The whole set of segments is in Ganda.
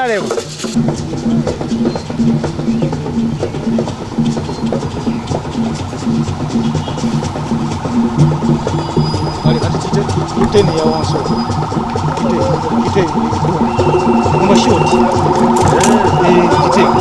Eyaliwo. Ali ati kiteni ya wanso. Kiteni. Ngoma short. Kiteni.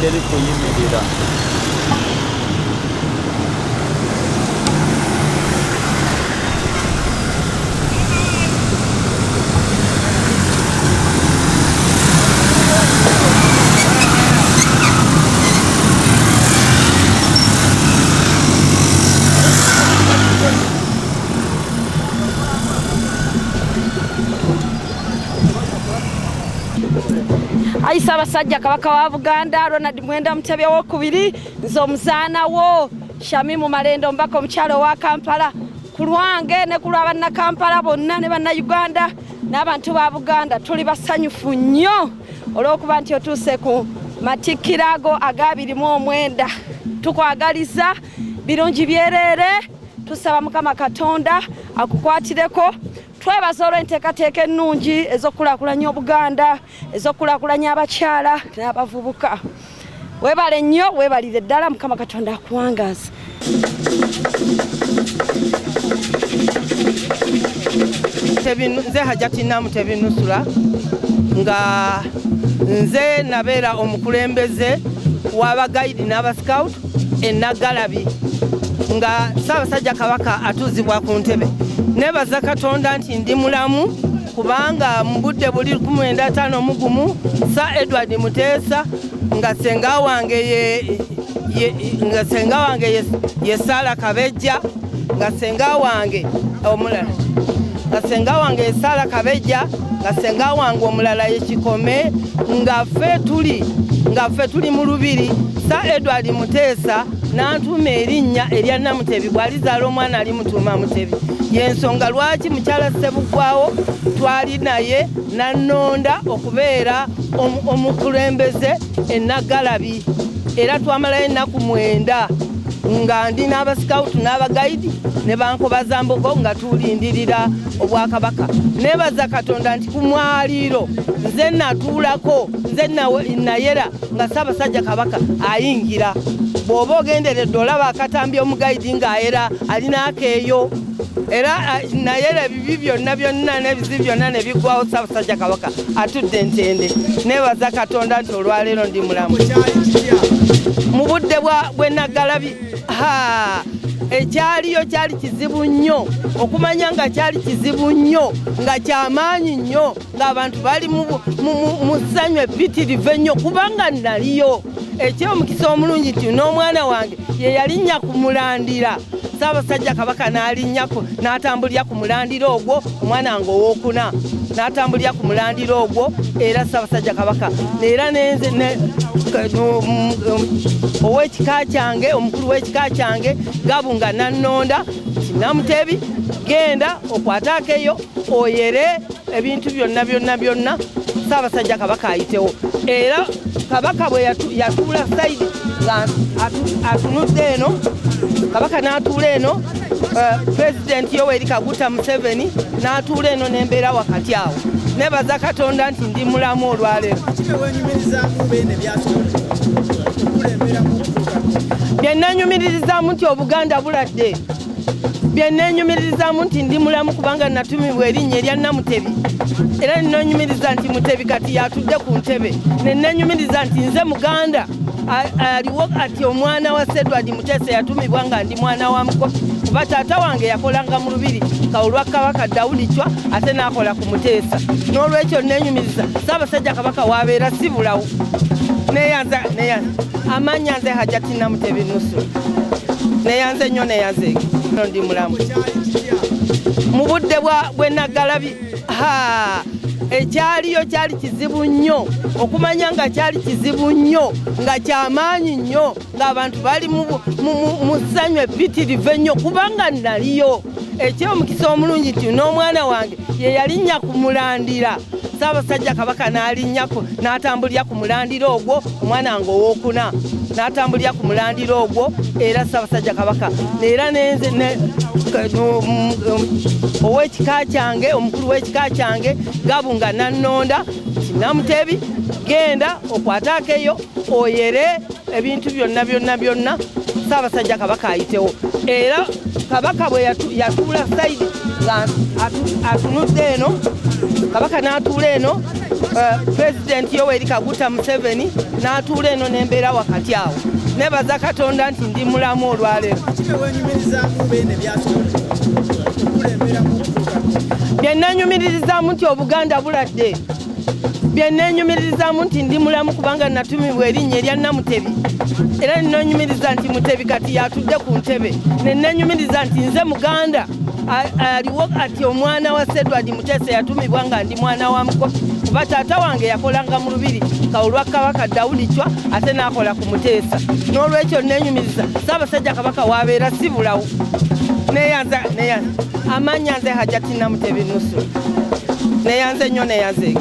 Deli kuyimirira. Ssaabasajja kabaka wa Buganda Ronald Mwenda Namutebi owokubiri nze omuzaana wo Shamimu Malendo mbaka omukyalo wa Kampala ku lwange ne ku lw'abanna Kampala bonna ne banna Uganda n'abantu ba Buganda tuli basanyufu nnyo olw'okuba nti otuuse ku matikkira ago aga 29 tukwagaliza birungi byerere tusaba Mukama Katonda akukwatireko twebaza olw'enteekateeka ennungi ez'okulaakulanya Obuganda ez'okulaakulanya abakyala n'abavubuka weebale nnyo weebalire ddala Mukama Katonda akuwangaaza. Nze Hajati Namutebi Nusurah nga nze nabeera omukulembeze w'abagayidi n'abascout Enagalabi nga Ssaabasajja kabaka atuuzibwa ku ntebe. Nebaza Katonda nti ndi mulamu kubanga mu budde buli 1951 Sir Edward Muteesa nga senga wange ye Ssaala Kabejja nga senga wange omulala nga senga wange Sala Kabejja nga senga wange omulala Yekikome nga ffe tuli mu lubiri sa Edward Muteesa n'antuma erinnya erya Namutebi bw'alizaala omwana alimutuuma Mutebi. Yensonga lwaki mukyala Ssebuggwawo twali naye nannonda okubeera omukulembeze Enagalabi era twamalayo ennaku 9 nga ndi n'abasikawutu n'abagayidi ne bankobaza mbogo nga tulindirira obwakabaka. Nebaza Katonda nti ku mwaliiro nze natuulako nze nayera nga Ssaabasajja Kabaka ayingira. Bw'oba ogenderedde olaba akatambi omugayidi ng'ayera alina akeeyo era nayera ebibi byonna n'ebizi byonna ne biggwawo Ssaabasajja Kabaka atudde ntende. Nebaza Katonda nti olwaleero ndi mulamu mu budde bw'Enagalabi. Ekyaliyo kyali kizibu nnyo okumanya nga kyali kizibu nnyo nga kyamaanyi nnyo ng'abantu bali mu ssanyu eppitirivu ennyo kubanga naliyo eky'omukisa omulungi nti n'omwana wange ye yalinnya ku mulandira Ssaabasajja Kabaka n'atambulira ku mulandira ogwo omwana nga owookuna n'atambulira ku mulandira ogwo era Ssaabasajja Kabaka era nenze ow'ekika kyange omukulu w'ekika kyange Gabunga nannonda nti Namutebi genda okwate akeeyo oyere ebintu byonna Ssaabasajja Kabaka ayitewo. Era Kabaka bwe yatuula sayidi nga atunudde eno Kabaka n'atuula eno Pulezidenti Yoweri Kaguta Museveni n'atuula eno n'embeera wakati awo. Nebaza Katonda nti ndi mulamu olwaleero. Byennenyumirizaamu nti Obuganda buladde. Byennenyumirizaamu nti ndi mulamu kubanga natumibwa erinnya erya Namutebi. Era nnenyumiriza nti Mutebi kati yatudde ku ntebe. Nennenyumiriza nti nze Muganda aliwo ati omwana wa Edward Muteesa yatumibwa nga ndi mwana wa Mukopi kuba taata wange yakolanga mu lubiri kawulwa Kabaka Dawudi Chwa ate n'akola ku Muteesa. N'olwekyo nnenyumiriza Ssaabasajja Kabaka wabeera si bulawo. Neyanza amanya nze Hajjati Namutebi Nusurah neyanze nnyo neyanze ndi mulamu mu budde bw'Enagalabi. Ekyaliyo kyali kizibu nnyo okumanya nga kyali kizibu nnyo nga kyamaanyi nnyo ng'abantu bali mu ssanyu eppitirivu ennyo kubanga naliyo eky'omukisa omulungi nti n'omwana wange ye yalinnya ku mulandira Ssaabasajja Kabaka n'atambulira ku mulandira ogwo omwana nga owookuna n'atambulira ku mulandira ogwo era Ssaabasajja Kabaka era nenze ow'ekika kyange omukulu w'ekika kyange Gabunga nannonda nti Namutebi genda okwate akeeyo oyere ebintu byonna Ssaabasajja Kabaka ayitewo. Era Kabaka bwe yatuula sayidi nga atunudde eno Kabaka n'atuula eno Pulezidenti Yoweri Kaguta Museveni n'atuula eno n'embeera wakati awo. Nebaza Katonda nti ndi mulamu olwaleero. Byennenyumirizaamu nti Obuganda buladde. Byennenyumirizaamu nti ndi mulamu kubanga natumibwa erinnya erya Namutebi. Era nnenyumiriza nti Mutebi kati yatudde ku ntebe. Nennenyumiriza nti nze Muganda aliwo ati omwana wa Edward Muteesa yatumibwa nga ndi mwana wa Mukopi kuba taata wange yakolanga mu lubiri kawulwa Kabaka Dawudi Chwa ate n'akola ku Muteesa. N'olwekyo nnenyumiriza Ssaabasajja Kabaka wabeera si bulawo. Neyanza amanya nze Hajjati Namutebi Nusurah neyanze nnyo neyanze